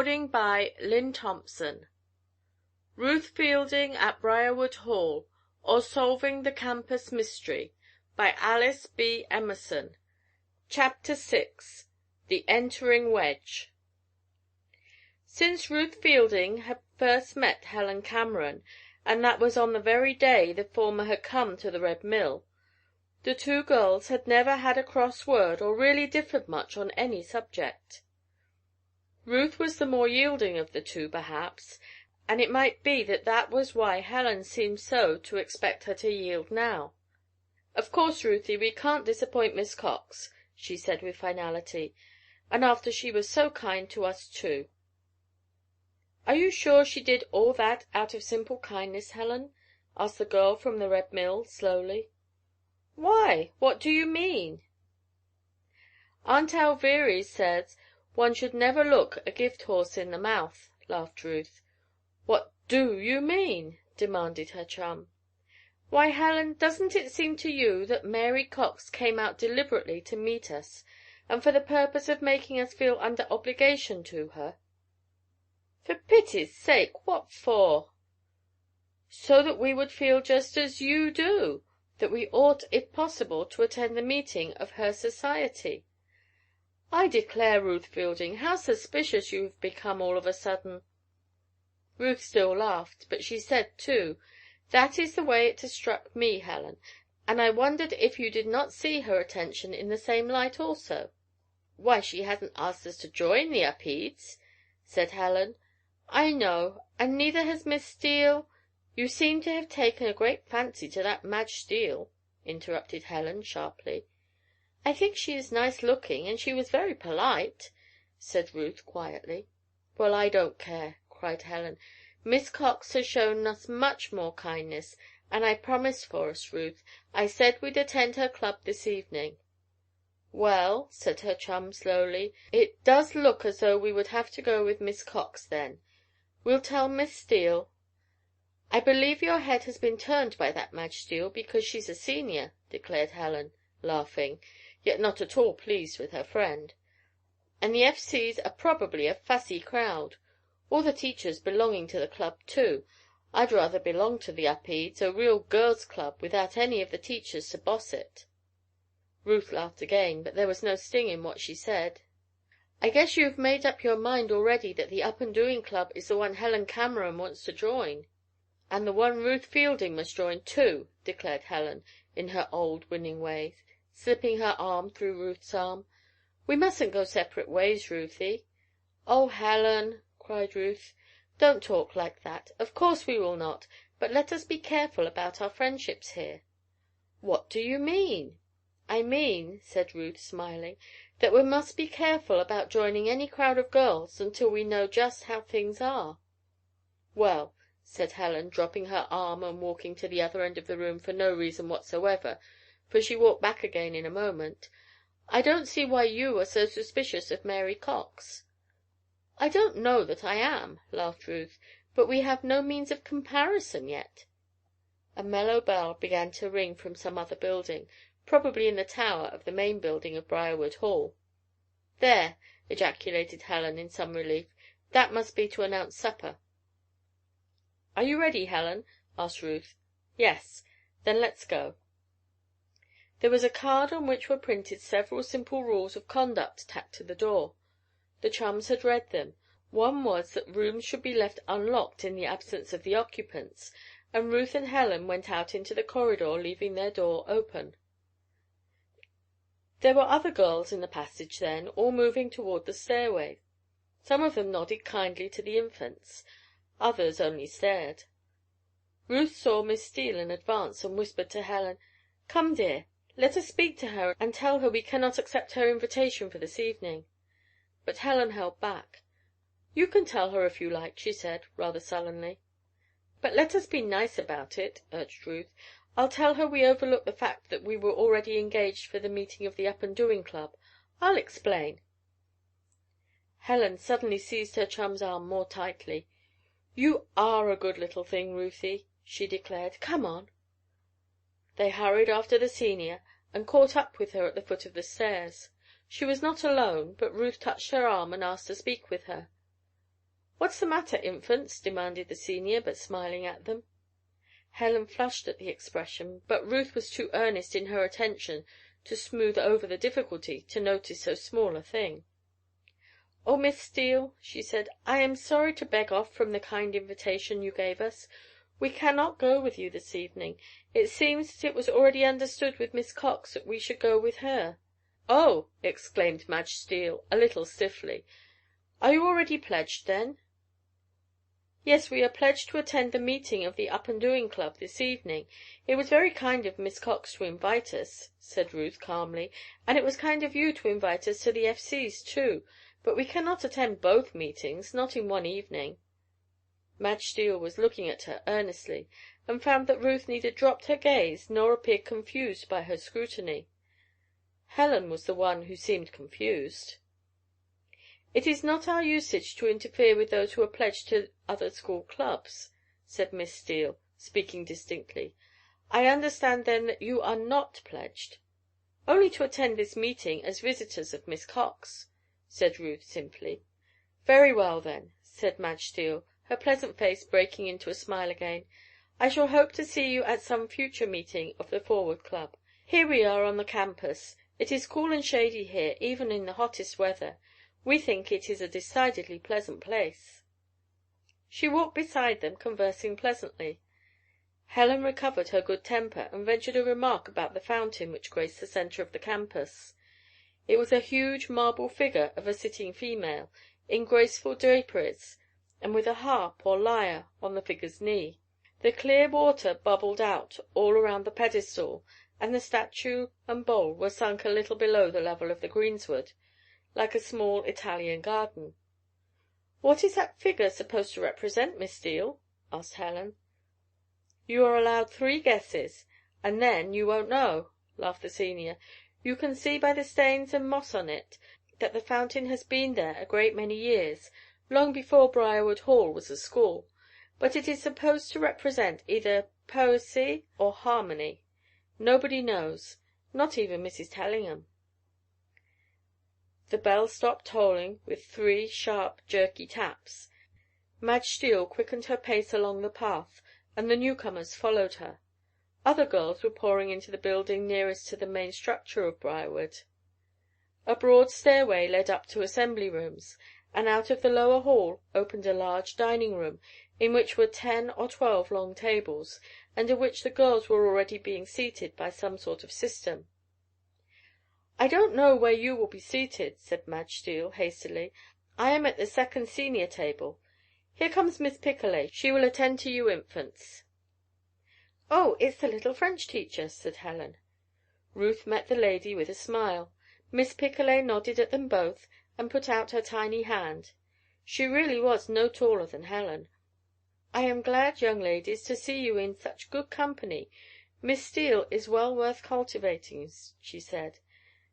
Recording by Lynn Thompson. Ruth Fielding at Briarwood Hall, or Solving the Campus Mystery, by Alice B. Emerson. Chapter 6. The Entering Wedge. Since Ruth Fielding had first met Helen Cameron, and that was on the very day the former had come to the Red Mill, the two girls had never had a cross word or really differed much on any subject. Ruth was the more yielding of the two, perhaps, and it might be that that was why Helen seemed so to expect her to yield now. "Of course, Ruthie, we can't disappoint Miss Cox," she said with finality, "and after she was so kind to us too." "Are you sure she did all that out of simple kindness, Helen?" asked the girl from the Red Mill, slowly. "Why, what do you mean?" "Aunt Alviry says one should never look a gift horse in the mouth," laughed Ruth. "What do you mean?" demanded her chum. "Why, Helen, doesn't it seem to you that Mary Cox came out deliberately to meet us, and for the purpose of making us feel under obligation to her?" "For pity's sake, what for?" "So that we would feel just as you do, that we ought, if possible, to attend the meeting of her society." "I declare, Ruth Fielding, how suspicious you have become all of a sudden." Ruth still laughed, but she said, too, "That is the way it has struck me, Helen, and I wondered if you did not see her attention in the same light also." "Why, she hasn't asked us to join the Upedes," said Helen. "I know, and neither has Miss Steele—" "You seem to have taken a great fancy to that Madge Steele," interrupted Helen sharply. "I think she is nice looking, and she was very polite," said Ruth quietly. "Well, I don't care," cried Helen. "Miss Cox has shown us much more kindness, and I promised for us, Ruth. I said we'd attend her club this evening." "Well," said her chum slowly, "it does look as though we would have to go with Miss Cox, then. We'll tell Miss Steele." "I believe your head has been turned by that Madge Steele because she's a senior," declared Helen, laughing, yet not at all pleased with her friend. "And the F.C.'s are probably a fussy crowd. All the teachers belonging to the club, too. I'd rather belong to the Upedes, a real girls' club, without any of the teachers to boss it." Ruth laughed again, but there was no sting in what she said. "I guess you've made up your mind already that the Up and Doing Club is the one Helen Cameron wants to join." "And the one Ruth Fielding must join, too," declared Helen, in her old winning way, slipping her arm through Ruth's arm. "We mustn't go separate ways, Ruthie." "Oh, Helen!" cried Ruth. "Don't talk like that. Of course we will not, but let us be careful about our friendships here." "What do you mean?" "I mean," said Ruth, smiling, "that we must be careful about joining any crowd of girls until we know just how things are." "Well," said Helen, dropping her arm and walking to the other end of the room for no reason whatsoever, for she walked back again in a moment, "I don't see why you are so suspicious of Mary Cox." "I don't know that I am," laughed Ruth, "but we have no means of comparison yet." A mellow bell began to ring from some other building, probably in the tower of the main building of Briarwood Hall. "There!" ejaculated Helen in some relief. "That must be to announce supper." "Are you ready, Helen?" asked Ruth. "Yes." "Then let's go." There was a card on which were printed several simple rules of conduct tacked to the door. The chums had read them. One was that rooms should be left unlocked in the absence of the occupants, and Ruth and Helen went out into the corridor, leaving their door open. There were other girls in the passage then, all moving toward the stairway. Some of them nodded kindly to the Infants. Others only stared. Ruth saw Miss Steele in advance and whispered to Helen, "Come, dear, let us speak to her and tell her we cannot accept her invitation for this evening." But Helen held back. "You can tell her if you like," she said, rather sullenly. "But let us be nice about it," urged Ruth. "I'll tell her we overlooked the fact that we were already engaged for the meeting of the Up and Doing Club. I'll explain." Helen suddenly seized her chum's arm more tightly. "You are a good little thing, Ruthie," she declared. "Come on." They hurried after the senior and caught up with her at the foot of the stairs. She was not alone, but Ruth touched her arm and asked to speak with her. "What's the matter, Infants?" demanded the senior, but smiling at them. Helen flushed at the expression, but Ruth was too earnest in her attention to smooth over the difficulty to notice so small a thing. "Oh, Miss Steele," she said, "I am sorry to beg off from the kind invitation you gave us. We cannot go with you this evening. It seems that it was already understood with Miss Cox that we should go with her." "Oh!" exclaimed Madge Steele, a little stiffly. "Are you already pledged, then?" "Yes, we are pledged to attend the meeting of the Up and Doing Club this evening. It was very kind of Miss Cox to invite us," said Ruth calmly, "and it was kind of you to invite us to the F.C.'s, too. But we cannot attend both meetings, not in one evening." Madge Steele was looking at her earnestly, and found that Ruth neither dropped her gaze nor appeared confused by her scrutiny. Helen was the one who seemed confused. "It is not our usage to interfere with those who are pledged to other school clubs," said Miss Steele, speaking distinctly. "I understand, then, that you are not pledged." "Only to attend this meeting as visitors of Miss Cox," said Ruth simply. "Very well, then," said Madge Steele, her pleasant face breaking into a smile again. "I shall hope to see you at some future meeting of the Forward Club. Here we are on the campus. It is cool and shady here, even in the hottest weather. We think it is a decidedly pleasant place." She walked beside them, conversing pleasantly. Helen recovered her good temper and ventured a remark about the fountain which graced the center of the campus. It was a huge marble figure of a sitting female, in graceful draperies, and with a harp or lyre on the figure's knee. The clear water bubbled out all around the pedestal, and the statue and bowl were sunk a little below the level of the greensward, like a small Italian garden. "What is that figure supposed to represent, Miss Steele?" asked Helen. "You are allowed 3 guesses, and then you won't know," laughed the senior. "You can see by the stains and moss on it that the fountain has been there a great many years, long before Briarwood Hall was a school, but it is supposed to represent either poesy or harmony. Nobody knows, not even Mrs. Tellingham." The bell stopped tolling with 3 sharp, jerky taps. Madge Steele quickened her pace along the path, and the newcomers followed her. Other girls were pouring into the building nearest to the main structure of Briarwood. A broad stairway led up to assembly rooms, and out of the lower hall opened a large dining room, in which were 10 or 12 long tables, and at which the girls were already being seated by some sort of system. "I don't know where you will be seated," said Madge Steele hastily. "I am at the second senior table. Here comes Miss Picolet. She will attend to you Infants." "Oh, it's the little French teacher," said Helen. Ruth met the lady with a smile. Miss Picolet nodded at them both, and put out her tiny hand. She really was no taller than Helen. "I am glad, young ladies, to see you in such good company. Miss Steele is well worth cultivating," she said.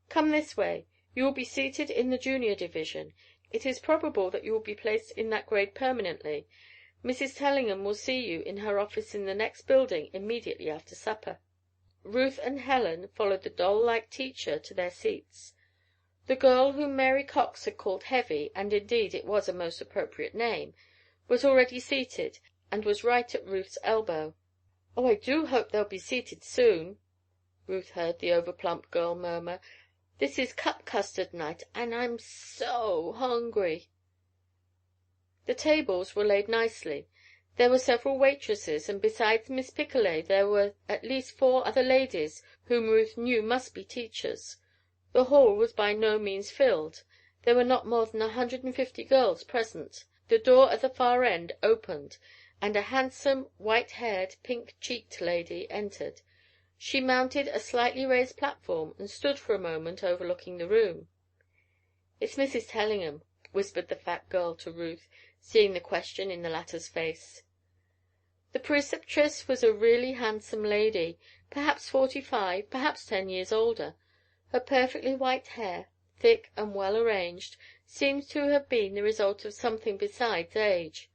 "Come this way. You will be seated in the junior division. It is probable that you will be placed in that grade permanently. Mrs. Tellingham will see you in her office in the next building immediately after supper." Ruth and Helen followed the doll-like teacher to their seats. The girl whom Mary Cox had called Heavy, and indeed it was a most appropriate name, was already seated, and was right at Ruth's elbow. "Oh, I do hope they'll be seated soon," Ruth heard the overplump girl murmur. "This is cup custard night, and I'm so hungry." The tables were laid nicely. There were several waitresses, and besides Miss Picolet there were at least 4 other ladies whom Ruth knew must be teachers. The hall was by no means filled. There were not more than 150 girls present. The door at the far end opened, and a handsome, white-haired, pink-cheeked lady entered. She mounted a slightly raised platform and stood for a moment overlooking the room. "It's Mrs. Tellingham," whispered the fat girl to Ruth, seeing the question in the latter's face. The preceptress was a really handsome lady, perhaps 45, perhaps 10 years older. Her perfectly white hair, thick and well arranged, seemed to have been the result of something besides age.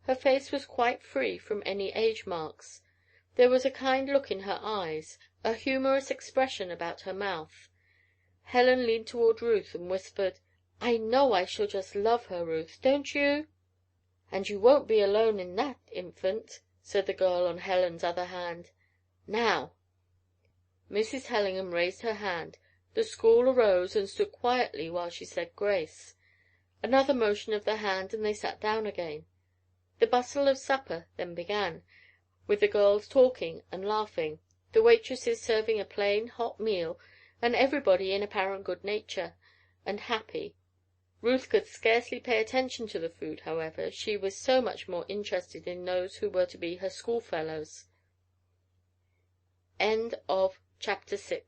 Her face was quite free from any age marks. There was a kind look in her eyes, a humorous expression about her mouth. Helen leaned toward Ruth and whispered, "I know I shall just love her, Ruth, don't you?" "And you won't be alone in that, Infant," said the girl on Helen's other hand. "Now!" Mrs. Hellingham raised her hand. The school arose and stood quietly while she said grace. Another motion of the hand and they sat down again. The bustle of supper then began, with the girls talking and laughing, the waitresses serving a plain, hot meal, and everybody in apparent good nature, and happy. Ruth could scarcely pay attention to the food, however, she was so much more interested in those who were to be her schoolfellows. Chapter 7